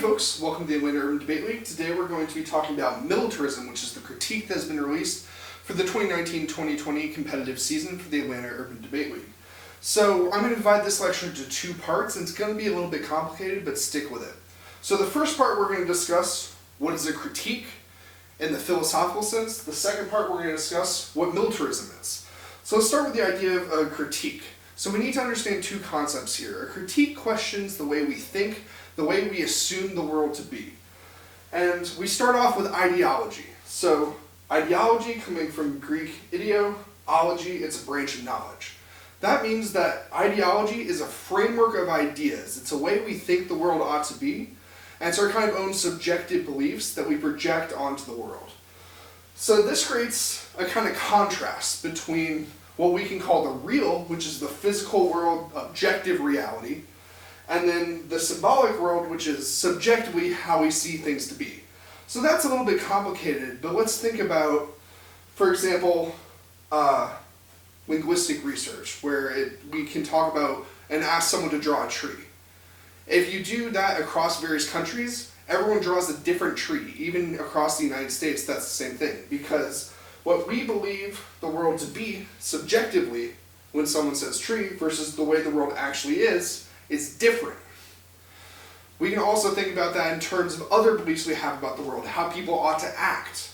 folks, welcome to the Atlanta Urban Debate League. Today we're going to be talking about militarism, which is the critique that has been released for the 2019-2020 competitive season for the Atlanta Urban Debate League. So I'm going to divide this lecture into two parts, and it's going to be a little bit complicated, but stick with it. So the first part we're going to discuss what is a critique in the philosophical sense. The second part we're going to discuss what militarism is. So let's start with the idea of a critique. So we need to understand two concepts here. A critique questions the way we think, the way we assume the world to be. And we start off with ideology. So ideology, coming from Greek ideology, it's a branch of knowledge. That means that ideology is a framework of ideas. It's a way we think the world ought to be, and it's our kind of own subjective beliefs that we project onto the world. So this creates a kind of contrast between what we can call the real, which is the physical world, objective reality, and then the symbolic world, which is subjectively how we see things to be. So that's a little bit complicated, but let's think about, for example, linguistic research, where we can talk about and ask someone to draw a tree. If you do that across various countries, everyone draws a different tree. Even across the United States, that's the same thing, because what we believe the world to be subjectively when someone says tree versus the way the world actually is different. We can also think about that in terms of other beliefs we have about the world, how people ought to act,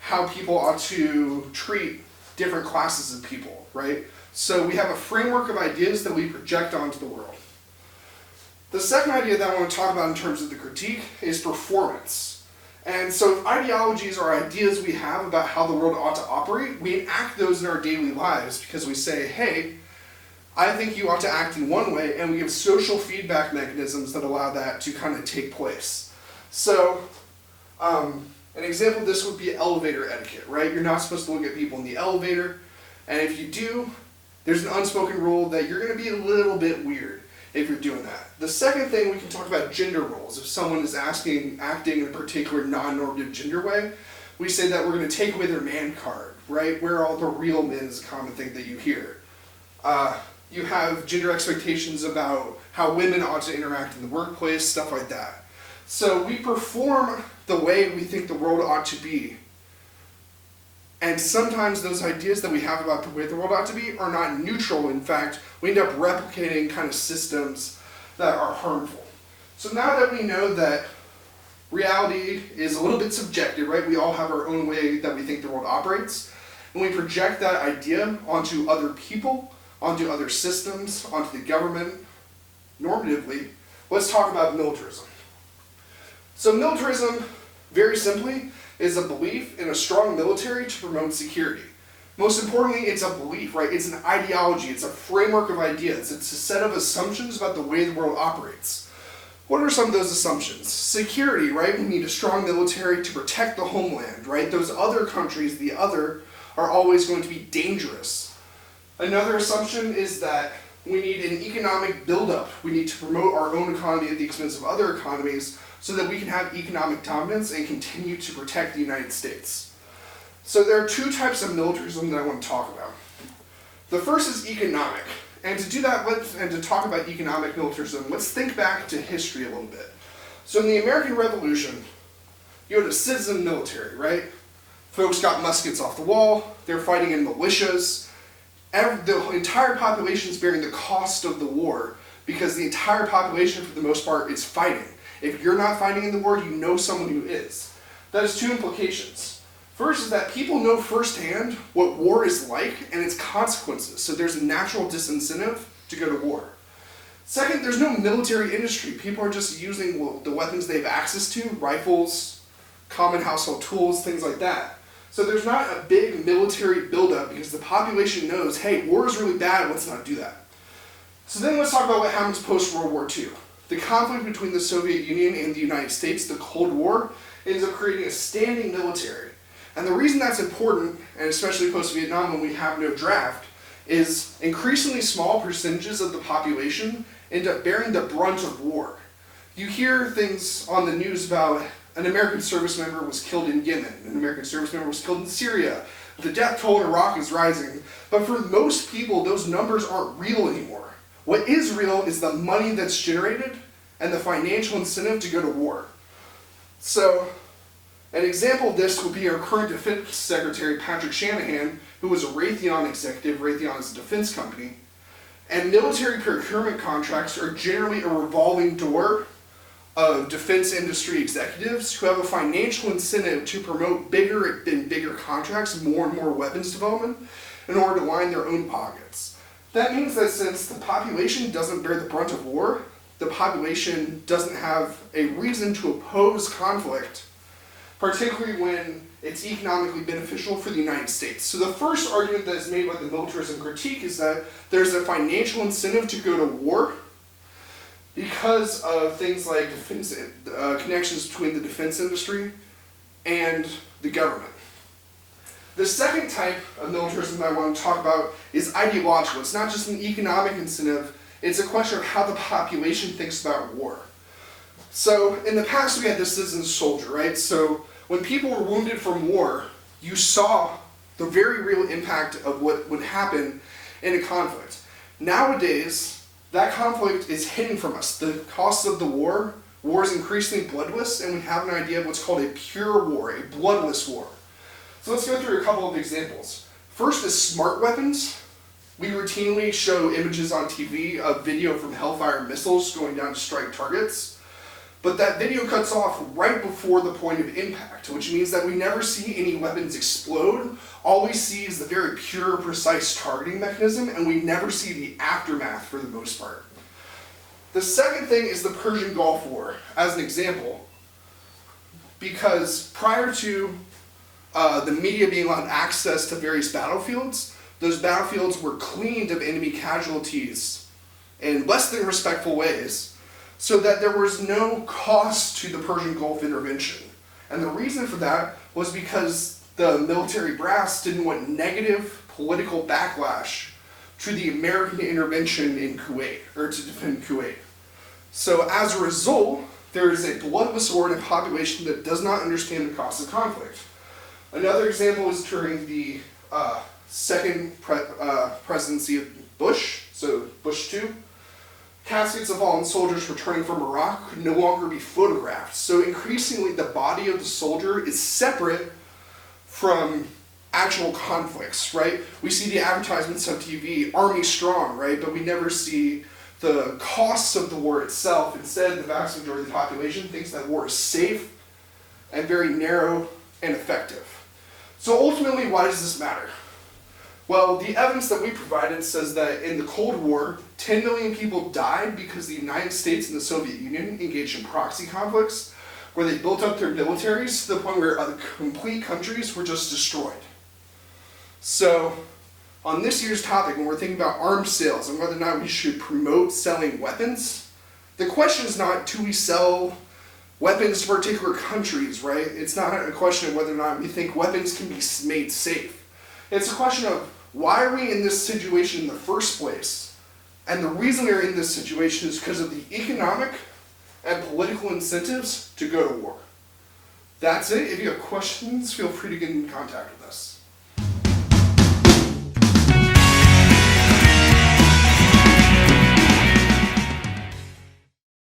how people ought to treat different classes of people, right? So we have a framework of ideas that we project onto the world. The second idea that I want to talk about in terms of the critique is performance. And so ideologies are ideas we have about how the world ought to operate. We enact those in our daily lives because we say, hey, I think you ought to act in one way, and we have social feedback mechanisms that allow that to kind of take place. So an example of this would be elevator etiquette, right? You're not supposed to look at people in the elevator, and if you do, there's an unspoken rule that you're going to be a little bit weird if you're doing that. The second thing, we can talk about gender roles. If someone is acting in a particular non-normative gender way, we say that we're going to take away their man card, right? Where all the real men is a common thing that you hear. You have gender expectations about how women ought to interact in the workplace, stuff like that. So we perform the way we think the world ought to be. And sometimes those ideas that we have about the way the world ought to be are not neutral. In fact, we end up replicating kind of systems that are harmful. So now that we know that reality is a little bit subjective, right? We all have our own way that we think the world operates. And we project that idea onto other people, onto other systems, onto the government, normatively. Let's talk about militarism. So militarism, very simply, is a belief in a strong military to promote security. Most importantly, it's a belief, right? It's an ideology, it's a framework of ideas, it's a set of assumptions about the way the world operates. What are some of those assumptions? Security, right? We need a strong military to protect the homeland, right? Those other countries, the other, are always going to be dangerous. Another assumption is that we need an economic buildup. We need to promote our own economy at the expense of other economies so that we can have economic dominance and continue to protect the United States. So there are two types of militarism that I want to talk about. The first is economic. And to do that, and to talk about economic militarism, let's think back to history a little bit. So in the American Revolution, you had a citizen military, right? Folks got muskets off the wall, they're fighting in militias. The entire population is bearing the cost of the war because the entire population, for the most part, is fighting. If you're not fighting in the war, you know someone who is. That has two implications. First is that people know firsthand what war is like and its consequences, so there's a natural disincentive to go to war. Second, there's no military industry. People are just using the weapons they have access to, rifles, common household tools, things like that. So there's not a big military buildup because the population knows, hey, war is really bad, let's not do that. So then let's talk about what happens post-World War II. The conflict between the Soviet Union and the United States, the Cold War, ends up creating a standing military. And the reason that's important, and especially post-Vietnam when we have no draft, is increasingly small percentages of the population end up bearing the brunt of war. You hear things on the news about an American service member was killed in Yemen, an American service member was killed in Syria, the death toll in Iraq is rising, but for most people those numbers aren't real anymore. What is real is the money that's generated and the financial incentive to go to war. So, an example of this would be our current Defense Secretary, Patrick Shanahan, who was a Raytheon executive. Raytheon is a defense company. And military procurement contracts are generally a revolving door of defense industry executives who have a financial incentive to promote bigger and bigger contracts, more and more weapons development, in order to line their own pockets. That means that since the population doesn't bear the brunt of war, the population doesn't have a reason to oppose conflict, particularly when it's economically beneficial for the United States. So the first argument that is made by the militarism critique is that there's a financial incentive to go to war because of things like defense, connections between the defense industry and the government. The second type of militarism that I want to talk about is ideological. It's not just an economic incentive, it's a question of how the population thinks about war. So in the past we had the citizen soldier, right? So when people were wounded from war, you saw the very real impact of what would happen in a conflict. Nowadays, that conflict is hidden from us. The costs of the war is increasingly bloodless, and we have an idea of what's called a pure war, a bloodless war. So let's go through a couple of examples. First is smart weapons. We routinely show images on TV of video from Hellfire missiles going down to strike targets. But that video cuts off right before the point of impact, which means that we never see any weapons explode. All we see is the very pure, precise targeting mechanism, and we never see the aftermath for the most part. The second thing is the Persian Gulf War, as an example, because prior to the media being allowed access to various battlefields, those battlefields were cleaned of enemy casualties in less than respectful ways, so that there was no cost to the Persian Gulf intervention. And the reason for that was because the military brass didn't want negative political backlash to the American intervention in Kuwait, or to defend Kuwait. So as a result, there is a bloodless war in a population that does not understand the cost of conflict. Another example is during the second presidency of Bush, so Bush II. Caskets of fallen soldiers returning from Iraq could no longer be photographed. So increasingly the body of the soldier is separate from actual conflicts, right? We see the advertisements on TV, Army Strong, right? But we never see the costs of the war itself. Instead, the vast majority of the population thinks that war is safe and very narrow and effective. So ultimately, why does this matter? Well, the evidence that we provided says that in the Cold War, 10 million people died because the United States and the Soviet Union engaged in proxy conflicts where they built up their militaries to the point where other complete countries were just destroyed. So, on this year's topic, when we're thinking about arms sales and whether or not we should promote selling weapons, the question is not, do we sell weapons to particular countries, right? It's not a question of whether or not we think weapons can be made safe. It's a question of, why are we in this situation in the first place? And the reason we're in this situation is because of the economic and political incentives to go to war. That's it. If you have questions, feel free to get in contact with us.